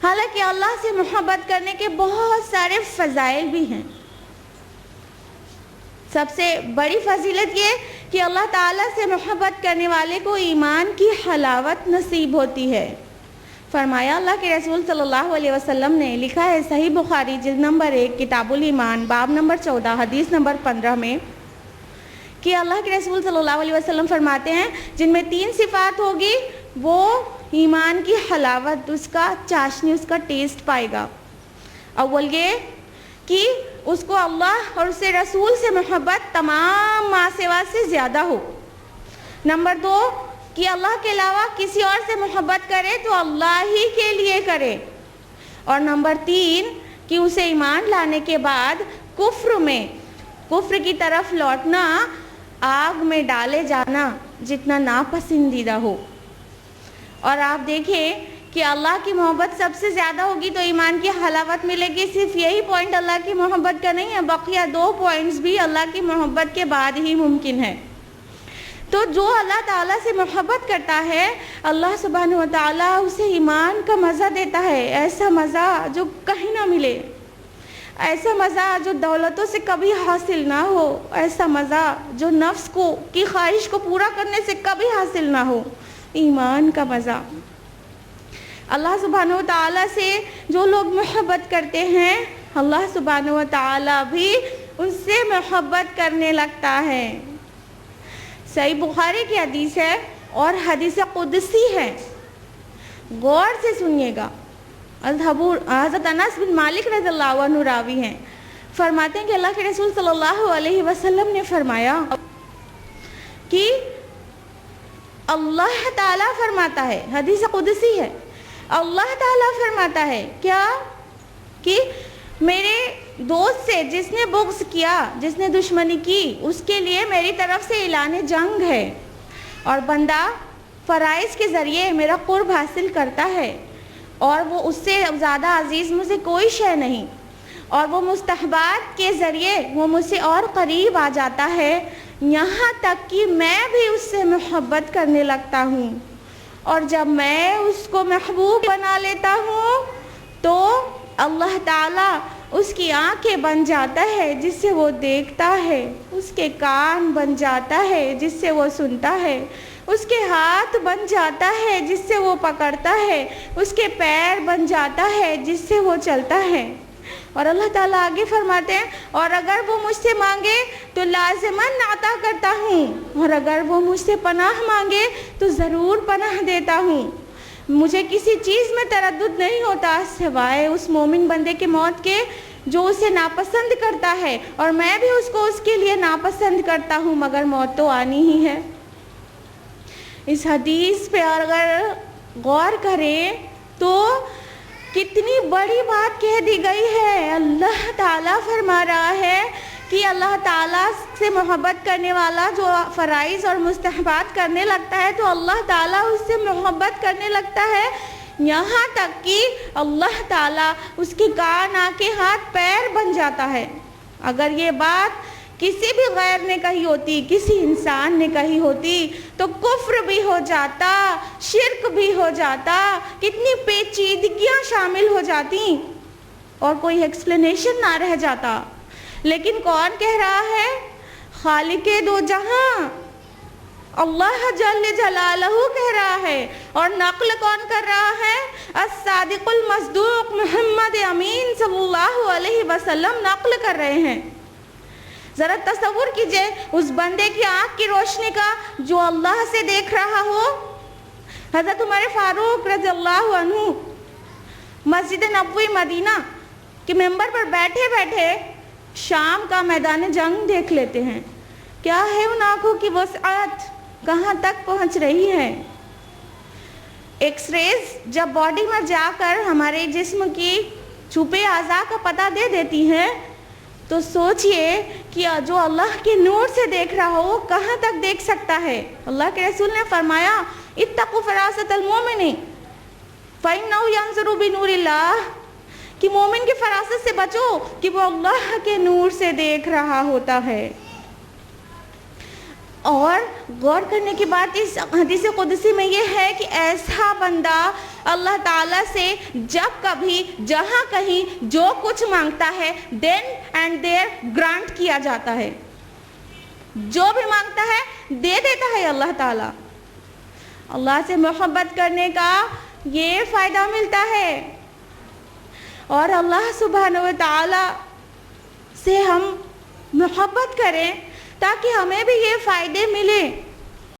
حالانکہ اللہ سے محبت کرنے کے بہت سارے فضائل بھی ہیں۔ سب سے بڑی فضیلت یہ کہ اللہ تعالیٰ سے محبت کرنے والے کو ایمان کی حلاوت نصیب ہوتی ہے۔ فرمایا اللہ کے رسول صلی اللہ علیہ وسلم نے، لکھا ہے صحیح بخاری جلد نمبر 1 کتاب الایمان باب نمبر 14 حدیث نمبر 15 میں، کہ اللہ کے رسول صلی اللہ علیہ وسلم فرماتے ہیں جن میں 3 صفات ہوگی وہ ایمان کی حلاوت، اس کا چاشنی، اس کا ٹیسٹ پائے گا۔ اول یہ کہ اس کو اللہ اور اس سے رسول سے محبت تمام ماں سوا سے زیادہ ہو۔ نمبر 2 کہ اللہ کے علاوہ کسی اور سے محبت کرے تو اللہ ہی کے لیے کرے۔ اور نمبر 3 کہ اسے ایمان لانے کے بعد کفر کی طرف لوٹنا، آگ میں ڈالے جانا جتنا ناپسندیدہ ہو۔ اور آپ دیکھیں کہ اللہ کی محبت سب سے زیادہ ہوگی تو ایمان کی حلاوت ملے گی۔ صرف یہی پوائنٹ اللہ کی محبت کا نہیں ہے، بقیہ 2 پوائنٹس بھی اللہ کی محبت کے بعد ہی ممکن ہے۔ تو جو اللہ تعالیٰ سے محبت کرتا ہے، اللہ سبحانہ و تعالیٰ اسے ایمان کا مزہ دیتا ہے، ایسا مزہ جو کہیں نہ ملے، ایسا مزہ جو دولتوں سے کبھی حاصل نہ ہو، ایسا مزہ جو نفس کی خواہش کو پورا کرنے سے کبھی حاصل نہ ہو، ایمان کا مزہ۔ اللہ سبحانہ و تعالیٰ سے جو لوگ محبت کرتے ہیں، اللہ سبحانہ و تعالیٰ بھی ان سے محبت کرنے لگتا ہے۔ صحیح بخاری کی حدیث ہے اور حدیث قدسی ہے، غور سے سنیے گا۔ حضرت انس بن مالک رضی اللہ عنہ راوی ہیں، فرماتے ہیں کہ اللہ کے رسول صلی اللہ علیہ وسلم نے فرمایا کہ اللہ تعالیٰ فرماتا ہے، حدیث قدسی ہے، اللہ تعالیٰ فرماتا ہے کیا کہ میرے دوست سے جس نے بغض کیا، جس نے دشمنی کی، اس کے لیے میری طرف سے اعلان جنگ ہے، اور بندہ فرائض کے ذریعے میرا قرب حاصل کرتا ہے، اور وہ اس سے زیادہ عزیز مجھے کوئی شے نہیں، اور وہ مستحبات کے ذریعے وہ مجھ سے اور قریب آ جاتا ہے، یہاں تک کہ میں بھی اس سے محبت کرنے لگتا ہوں، اور جب میں اس کو محبوب بنا لیتا ہوں تو اللہ تعالیٰ اس کی آنکھیں بن جاتا ہے جس سے وہ دیکھتا ہے، اس کے کان بن جاتا ہے جس سے وہ سنتا ہے، اس کے ہاتھ بن جاتا ہے جس سے وہ پکڑتا ہے، اس کے پیر بن جاتا ہے جس سے وہ چلتا ہے۔ اور اللہ تعالیٰ آگے فرماتے ہیں اور اگر وہ مجھ سے مانگے تو لازماً عطا کرتا ہوں، اور اگر وہ مجھ سے پناہ مانگے تو ضرور پناہ دیتا ہوں۔ مجھے کسی چیز میں تردد نہیں ہوتا سوائے اس مومن بندے کے موت کے جو اسے ناپسند کرتا ہے، اور میں بھی اس کو اس کے لیے ناپسند کرتا ہوں، مگر موت تو آنی ہی ہے۔ اس حدیث پہ اگر غور کریں تو کتنی بڑی بات کہہ دی گئی ہے۔ اللہ تعالیٰ فرما رہا ہے کہ اللہ تعالیٰ سے محبت کرنے والا جو فرائض اور مستحبات کرنے لگتا ہے تو اللہ تعالیٰ اس سے محبت کرنے لگتا ہے، یہاں تک کہ اللہ تعالیٰ اس کے کان، آنکھیں، ہاتھ، پیر بن جاتا ہے۔ اگر یہ بات کسی بھی غیر نے کہی ہوتی، کسی انسان نے کہی ہوتی تو کفر بھی ہو جاتا، شرک بھی ہو جاتا، کتنی پیچیدگیاں شامل ہو جاتی اور کوئی ایکسپلینیشن نہ رہ جاتا۔ لیکن کون کہہ رہا ہے؟ خالق دو جہاں اللہ جل جلالہ کہہ رہا ہے، اور نقل کون کر رہا ہے؟ الصادق المصدوق محمد امین صلی اللہ علیہ وسلم نقل کر رہے ہیں۔ ذرا تصور کیجئے اس بندے کی آنکھ کی روشنی کا جو اللہ سے دیکھ رہا ہو۔ حضرت عمر فاروق رضی اللہ عنہ مسجد نبوی مدینہ کے ممبر پر بیٹھے بیٹھے شام کا میدان جنگ دیکھ لیتے ہیں۔ کیا ہے ان آنکھوں کی وسعت، کہاں تک پہنچ رہی ہے۔ ایکس ریز جب باڈی میں جا کر ہمارے جسم کی چھپے اعضاء کا پتہ دے دیتی ہیں تو سوچئے کہ جو اللہ کے نور سے دیکھ رہا ہو وہ کہاں تک دیکھ سکتا ہے۔ اللہ کے رسول نے فرمایا اتقوا فراست المومن فإنه ينظر بنور اللہ، کہ مومن کی فراست سے بچو کہ وہ اللہ کے نور سے دیکھ رہا ہوتا ہے۔ اور غور کرنے کی بات اس حدیث قدسی میں یہ ہے کہ ایسا بندہ اللہ تعالیٰ سے جب کبھی جہاں کہیں جو کچھ مانگتا ہے دین اینڈ دیر گرانٹ کیا جاتا ہے، جو بھی مانگتا ہے دے دیتا ہے اللہ تعالیٰ. اللہ سے محبت کرنے کا یہ فائدہ ملتا ہے، اور اللہ سبحانہ و تعالی سے ہم محبت کریں تاکہ ہمیں بھی یہ فائدے ملیں.